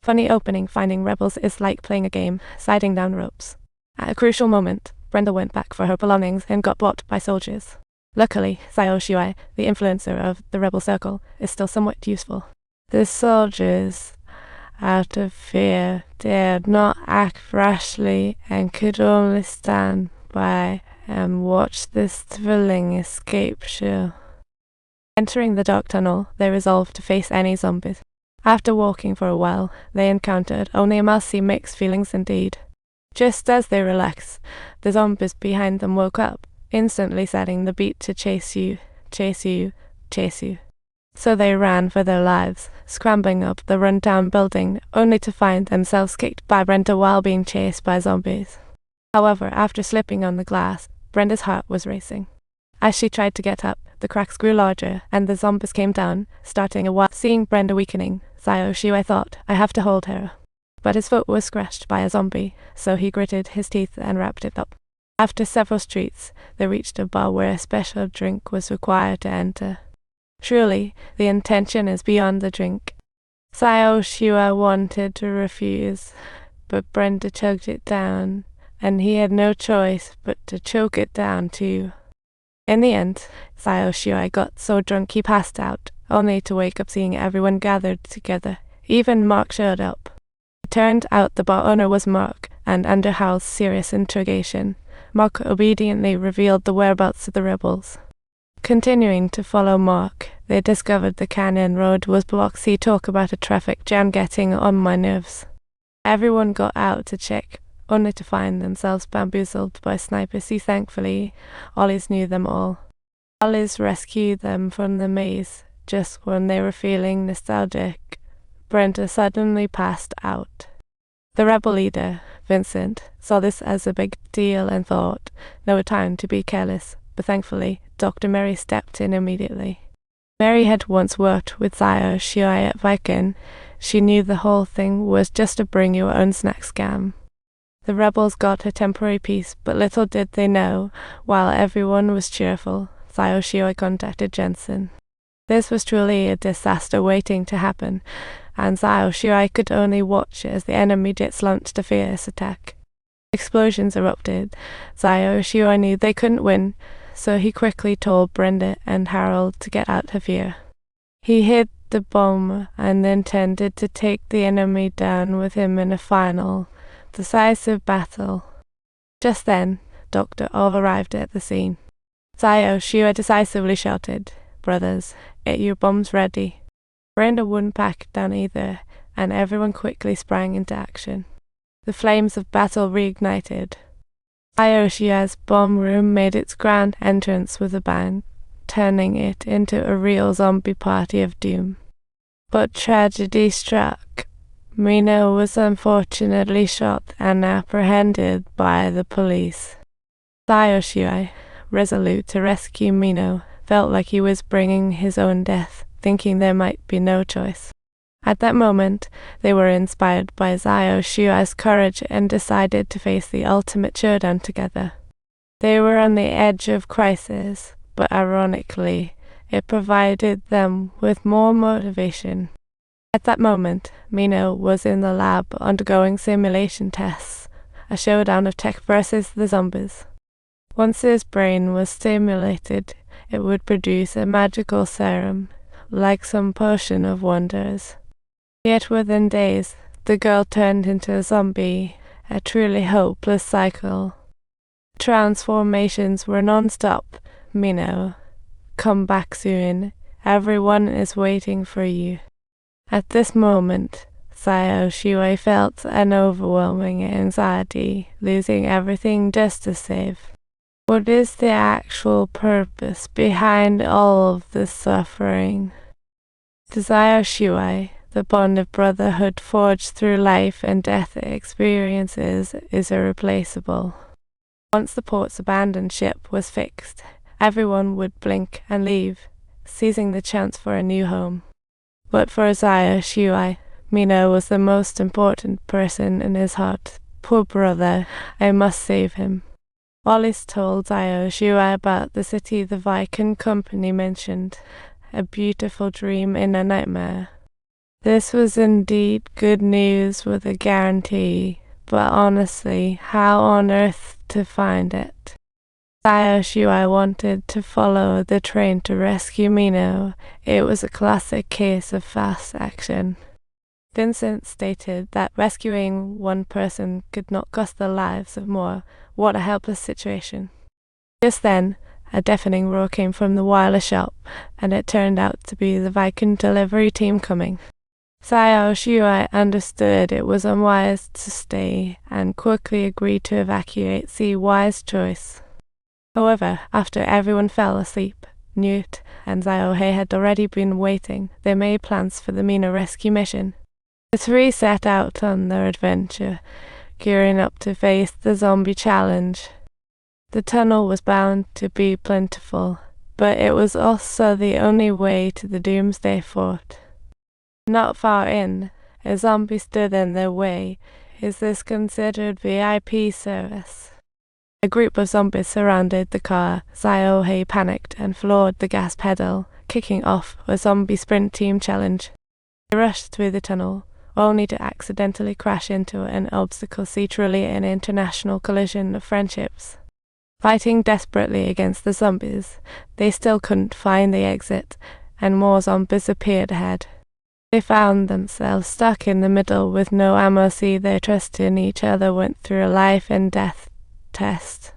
Funny opening. Finding rebels is like playing a game, sliding down ropes. At a crucial moment, Brenda went back for her belongings and got bought by soldiers. Luckily, Shuai, the influencer of the rebel circle, is still somewhat useful. The soldiers, out of fear, dared not act rashly and could only stand by and watch this thrilling escape show. Entering the dark tunnel, they resolved to face any zombies. After walking for a while, they encountered only a mousy mixed feelings indeed. Just as they relaxed, the zombies behind them woke up, instantly setting the beat to chase you, chase you, chase you. So they ran for their lives, scrambling up the run-down building, only to find themselves kicked by Brenda while being chased by zombies. However, after slipping on the glass, Brenda's heart was racing. As she tried to get up, the cracks grew larger, and the zombies came down, starting a while. Seeing Brenda weakening, Shuai thought, I have to hold her. But his foot was scratched by a zombie, so he gritted his teeth and wrapped it up. After several streets, they reached a bar where a special drink was required to enter. Truly, the intention is beyond the drink. Shuai wanted to refuse, but Brenda chugged it down, and he had no choice but to choke it down too. In the end, Shuai got so drunk he passed out, only to wake up seeing everyone gathered together. Even Mark showed up. It turned out the bar owner was Mark, and under Hal's serious interrogation, Mark obediently revealed the whereabouts of the rebels. Continuing to follow Mark, they discovered the canyon road was blocked. See, talk about a traffic jam getting on my nerves. Everyone got out to check, only to find themselves bamboozled by snipers. See, thankfully, Ollie's knew them all. Ollie's rescued them from the maze. Just when they were feeling nostalgic, Brenda suddenly passed out. The rebel leader, Vincent, saw this as a big deal and thought, no time to be careless, but thankfully, Dr. Mary stepped in immediately. Mary had once worked with Shuai at Viking. She knew the whole thing was just a bring-your-own-snack scam. The rebels got a temporary peace, but little did they know, while everyone was cheerful, Shuai contacted Jensen. This was truly a disaster waiting to happen, and Shuai could only watch as the enemy jets launched a fierce attack. Explosions erupted. Shuai knew they couldn't win, so he quickly told Brenda and Harold to get out of here. He hid the bomb and intended to take the enemy down with him in a final, decisive battle. Just then, Dr. Ov arrived at the scene. Shuai decisively shouted, Brothers, get your bombs ready. Brenda wouldn't back down either, and everyone quickly sprang into action. The flames of battle reignited. Shuai's bomb room made its grand entrance with a bang, turning it into a real zombie party of doom. But tragedy struck. Mino was unfortunately shot and apprehended by the police. Shuai, resolute to rescue Mino, felt like he was bringing his own death, thinking there might be no choice. At that moment, they were inspired by Shuai's courage and decided to face the ultimate showdown together. They were on the edge of crisis, but ironically, it provided them with more motivation. At that moment, Mino was in the lab undergoing simulation tests, a showdown of tech versus the zombies. Once his brain was stimulated, it would produce a magical serum, like some potion of wonders. Yet within days, the girl turned into a zombie, a truly hopeless cycle. Transformations were non-stop. Mino, come back soon. Everyone is waiting for you. At this moment, Shuai felt an overwhelming anxiety, losing everything just to save. What is the actual purpose behind all of this suffering? To Shuai, the bond of brotherhood forged through life and death experiences is irreplaceable. Once the port's abandoned ship was fixed, everyone would blink and leave, seizing the chance for a new home. But for Shuai, Mino was the most important person in his heart. Poor brother, I must save him. Wallace told Shuai about the city the Viking company mentioned, a beautiful dream in a nightmare. This was indeed good news with a guarantee, but honestly, how on earth to find it? Shuai wanted to follow the train to rescue Mino. It was a classic case of fast action. Vincent stated that rescuing one person could not cost the lives of more. What a helpless situation. Just then, a deafening roar came from the wireless shop, and it turned out to be the Viscount delivery team coming. Shuai understood it was unwise to stay and quickly agreed to evacuate. See, wise choice. However, after everyone fell asleep, Newt and Xiao had already been waiting. They made plans for the Mina rescue mission. The three set out on their adventure, gearing up to face the zombie challenge. The tunnel was bound to be plentiful, but it was also the only way to the Doomsday Fort. Not far in, a zombie stood in their way. Is this considered VIP service? A group of zombies surrounded the car. Xiao panicked and floored the gas pedal, kicking off a zombie sprint team challenge. They rushed through the tunnel, only to accidentally crash into an obstacle. See, truly an international collision of friendships. Fighting desperately against the zombies, they still couldn't find the exit, and more zombies appeared ahead. They found themselves stuck in the middle with no ammo. See, their trust in each other went through a life and death test.